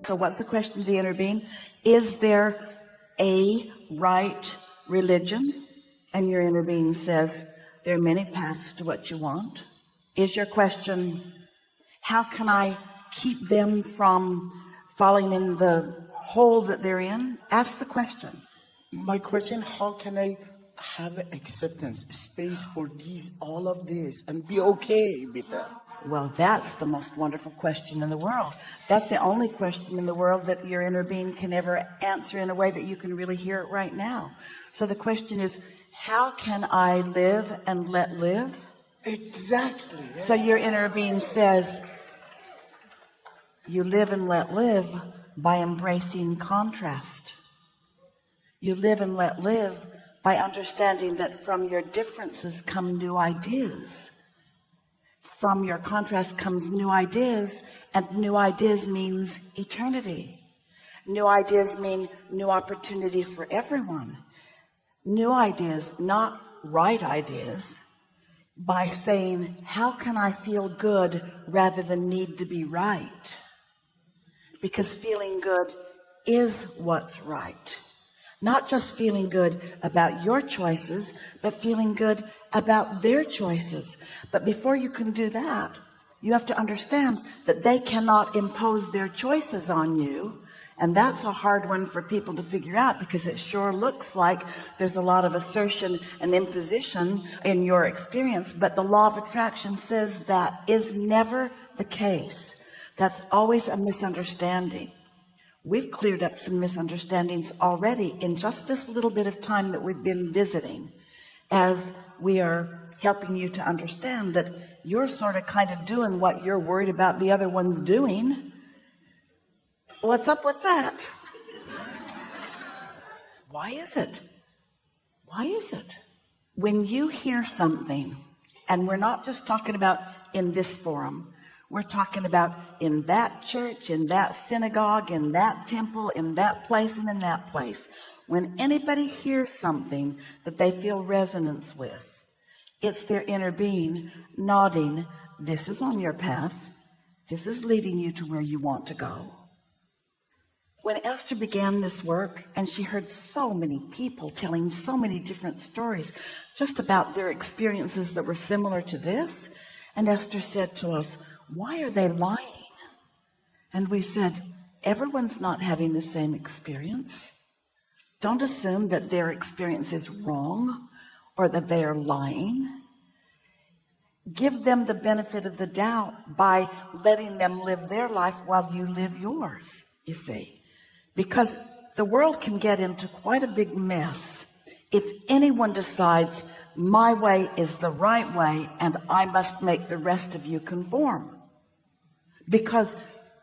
So what's the question of the inner being? Is there a right religion? And your inner being says, there are many paths to what you want. Is your question, how can I keep them from falling in the hole that they're in? Ask the question. My question, how can I have acceptance, space for all of this, and be okay with that? Well, that's the most wonderful question in the world. That's the only question in the world that your inner being can ever answer in a way that you can really hear it right now. So the question is, how can I live and let live? Exactly. Yes. So your inner being says, you live and let live by embracing contrast. You live and let live by understanding that from your differences come new ideas. From your contrast comes new ideas, and new ideas means eternity. New ideas mean new opportunity for everyone. New ideas, not right ideas, by saying, how can I feel good rather than need to be right? Because feeling good is what's right. Not just feeling good about your choices, but feeling good about their choices. But before you can do that, you have to understand that they cannot impose their choices on you. And that's a hard one for people to figure out, because it sure looks like there's a lot of assertion and imposition in your experience. But the law of attraction says that is never the case. That's always a misunderstanding. We've cleared up some misunderstandings already in just this little bit of time that we've been visiting, as we are helping you to understand that you're sort of kind of doing what you're worried about the other one's doing. What's up with that? Why is it? Why is it? When you hear something, and we're not just talking about in this forum, we're talking about in that church, in that synagogue, in that temple, in that place, and in that place. When anybody hears something that they feel resonance with, it's their inner being nodding, this is on your path. This is leading you to where you want to go. When Esther began this work, and she heard so many people telling so many different stories just about their experiences that were similar to this, and Esther said to us, why are they lying? And we said, everyone's not having the same experience. Don't assume that their experience is wrong or that they are lying. Give them the benefit of the doubt by letting them live their life while you live yours, you see. Because the world can get into quite a big mess if anyone decides my way is the right way and I must make the rest of you conform. Because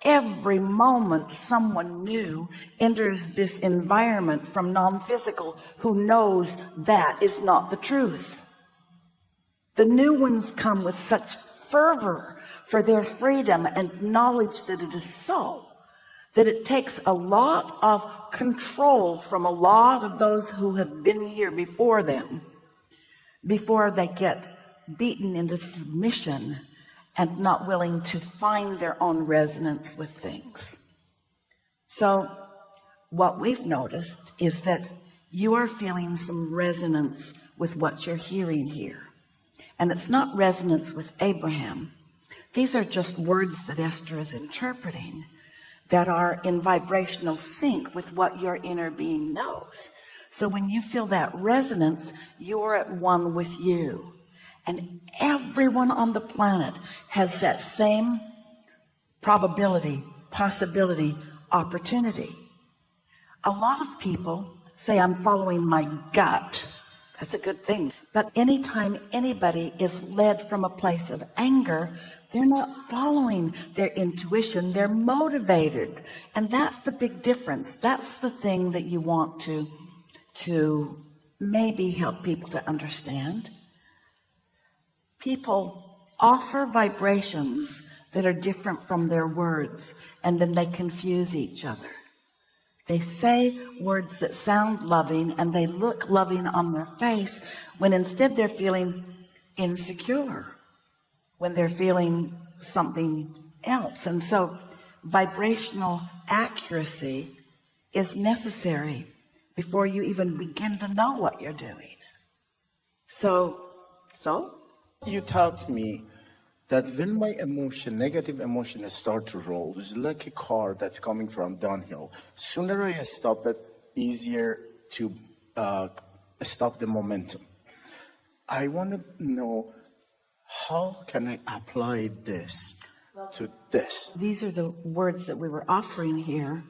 every moment someone new enters this environment from non-physical who knows that is not the truth. The new ones come with such fervor for their freedom and knowledge that it is so, that it takes a lot of control from a lot of those who have been here before them, before they get beaten into submission and not willing to find their own resonance with things. So what we've noticed is that you are feeling some resonance with what you're hearing here. And it's not resonance with Abraham. These are just words that Esther is interpreting that are in vibrational sync with what your inner being knows. So when you feel that resonance, you're at one with you. And everyone on the planet has that same probability, possibility, opportunity. A lot of people say, I'm following my gut. That's a good thing. But anytime anybody is led from a place of anger, they're not following their intuition, they're motivated. And that's the big difference. That's the thing that you want to maybe help people to understand. People offer vibrations that are different from their words, and then they confuse each other. They say words that sound loving and they look loving on their face, when instead they're feeling insecure, when they're feeling something else. And so vibrational accuracy is necessary before you even begin to know what you're doing. So you taught me that when my negative emotion start to roll, it's like a car that's coming from downhill. Sooner I stop it, easier to stop the momentum. I want to know, how can I apply this to this? These are the words that we were offering here.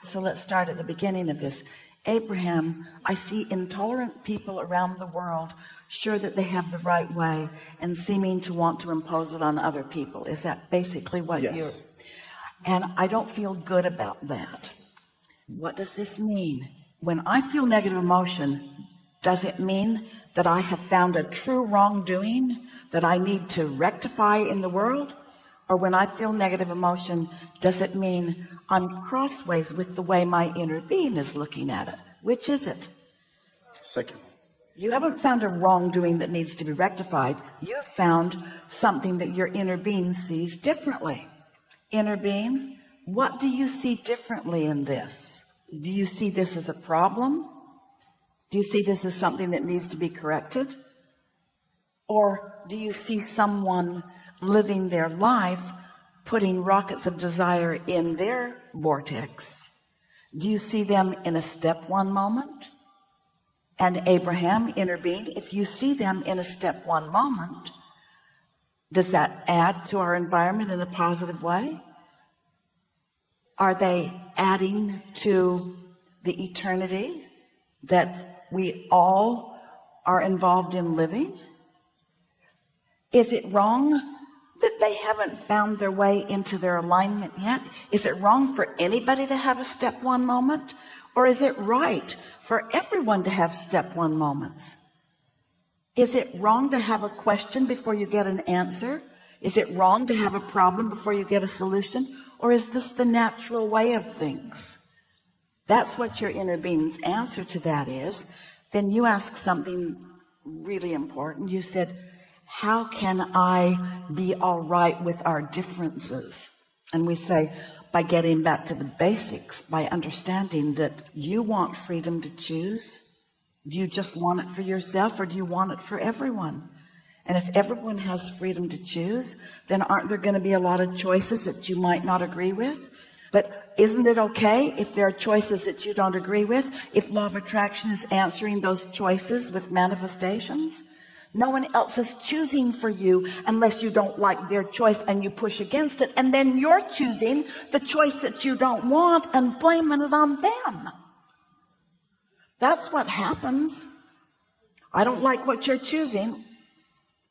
So let's start at the beginning of this. Abraham, I see intolerant people around the world, sure that they have the right way and seeming to want to impose it on other people. Is that basically what Yes. And I don't feel good about that. What does this mean? When I feel negative emotion, does it mean that I have found a true wrongdoing that I need to rectify in the world? Or when I feel negative emotion, does it mean I'm crossways with the way my inner being is looking at it? Which is it? Second. You haven't found a wrongdoing that needs to be rectified. You've found something that your inner being sees differently. Inner being, what do you see differently in this? Do you see this as a problem? Do you see this as something that needs to be corrected? Or do you see someone living their life, putting rockets of desire in their vortex? Do you see them in a step one moment? And Abraham, inner being, if you see them in a step one moment, does that add to our environment in a positive way? Are they adding to the eternity that we all are involved in living? Is it wrong that they haven't found their way into their alignment yet? Is it wrong for anybody to have a step one moment? Or is it right for everyone to have step one moments? Is it wrong to have a question before you get an answer? Is it wrong to have a problem before you get a solution? Or is this the natural way of things? That's what your inner being's answer to that is. Then you ask something really important. You said, how can I be all right with our differences? And we say, by getting back to the basics, by understanding that you want freedom to choose. Do you just want it for yourself, or do you want it for everyone? And if everyone has freedom to choose, then aren't there going to be a lot of choices that you might not agree with? But isn't it okay if there are choices that you don't agree with, if law of attraction is answering those choices with manifestations? No one else is choosing for you unless you don't like their choice and you push against it, and then you're choosing the choice that you don't want and blaming it on them. That's what happens. I don't like what you're choosing.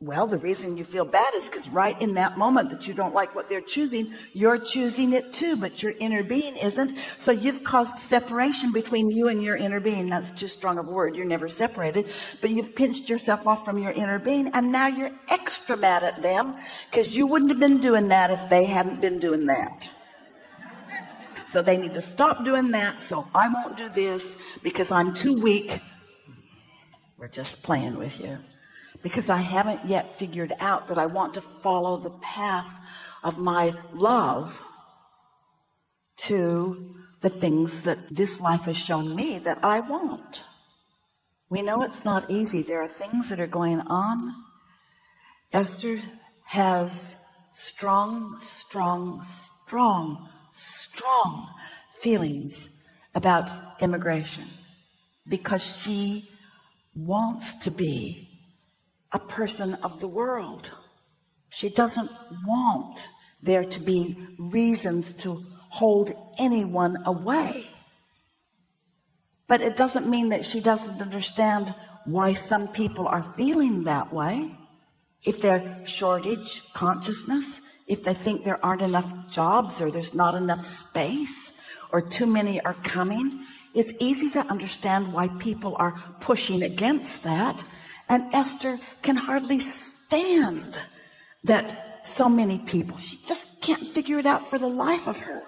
Well, the reason you feel bad is because right in that moment that you don't like what they're choosing, you're choosing it too, but your inner being isn't. So you've caused separation between you and your inner being. That's too strong of a word. You're never separated, but you've pinched yourself off from your inner being, and now you're extra mad at them because you wouldn't have been doing that if they hadn't been doing that. So they need to stop doing that, so I won't do this because I'm too weak. We're just playing with you. Because I haven't yet figured out that I want to follow the path of my love to the things that this life has shown me that I want. We know it's not easy. There are things that are going on. Esther has strong feelings about immigration because she wants to be a person of the world. She doesn't want there to be reasons to hold anyone away. But it doesn't mean that she doesn't understand why some people are feeling that way. If they're shortage consciousness, if they think there aren't enough jobs or there's not enough space or too many are coming, it's easy to understand why people are pushing against that. And Esther can hardly stand that so many people, she just can't figure it out for the life of her.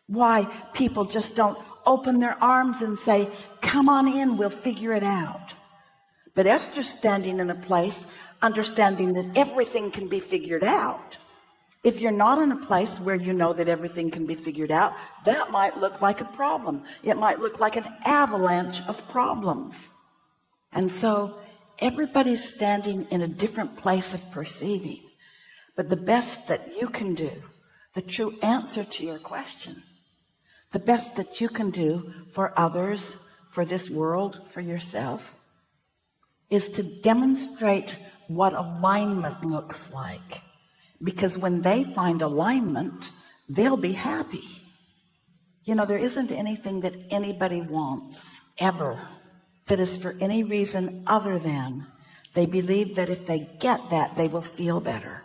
Why people just don't open their arms and say, come on in, we'll figure it out. But Esther's standing in a place, understanding that everything can be figured out. If you're not in a place where you know that everything can be figured out, that might look like a problem. It might look like an avalanche of problems. And so everybody's standing in a different place of perceiving. But the best that you can do, the true answer to your question, the best that you can do for others, for this world, for yourself, is to demonstrate what alignment looks like. Because when they find alignment, they'll be happy. You know, there isn't anything that anybody wants ever that is for any reason other than they believe that if they get that, they will feel better.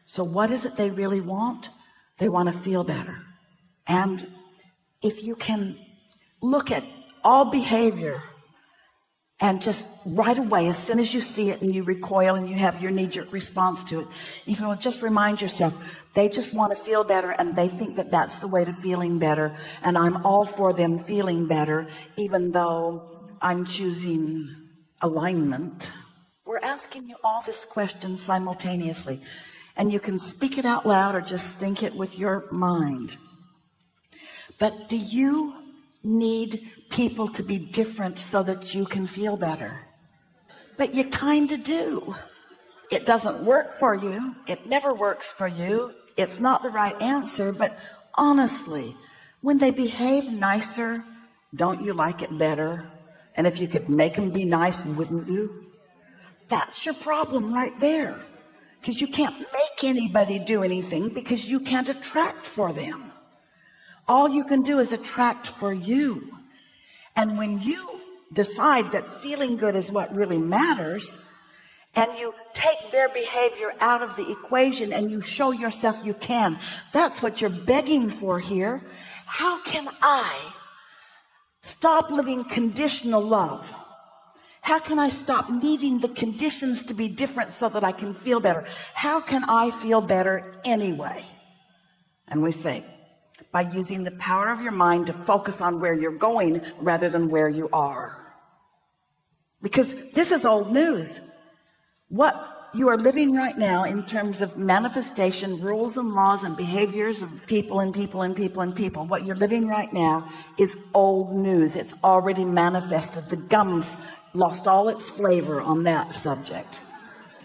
So what is it they really want? They want to feel better. And if you can look at all behavior and just right away, as soon as you see it and you recoil and you have your knee-jerk response to it, if you will just remind yourself, they just want to feel better and they think that that's the way to feeling better, and I'm all for them feeling better, even though I'm choosing alignment. We're asking you all this question simultaneously, and you can speak it out loud or just think it with your mind. But do you need people to be different so that you can feel better? But you kind of do. It doesn't work for you. It never works for you. It's not the right answer. But honestly, when they behave nicer, don't you like it better? And if you could make them be nice, wouldn't you? That's your problem right there. Because you can't make anybody do anything because you can't attract for them. All you can do is attract for you. And when you decide that feeling good is what really matters, and you take their behavior out of the equation and you show yourself you can, that's what you're begging for here. How can I stop living conditional love? How can I stop needing the conditions to be different so that I can feel better? How can I feel better anyway? And we say, by using the power of your mind to focus on where you're going rather than where you are. Because this is old news. What you are living right now in terms of manifestation, rules and laws and behaviors of people and people and people and people, what you're living right now is old news. It's already manifested. The gums lost all its flavor on that subject.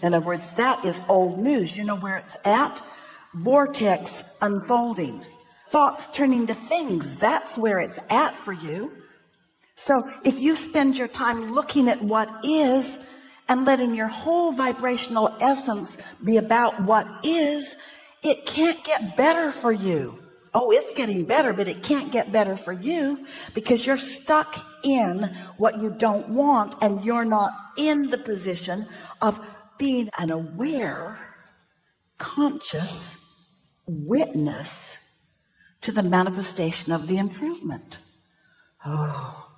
In other words, that is old news. You know where it's at? Vortex unfolding. Thoughts turning to things, that's where it's at for you. So if you spend your time looking at what is and letting your whole vibrational essence be about what is, it can't get better for you. Oh, it's getting better, but it can't get better for you because you're stuck in what you don't want, and you're not in the position of being an aware, conscious witness to the manifestation of the improvement. Oh,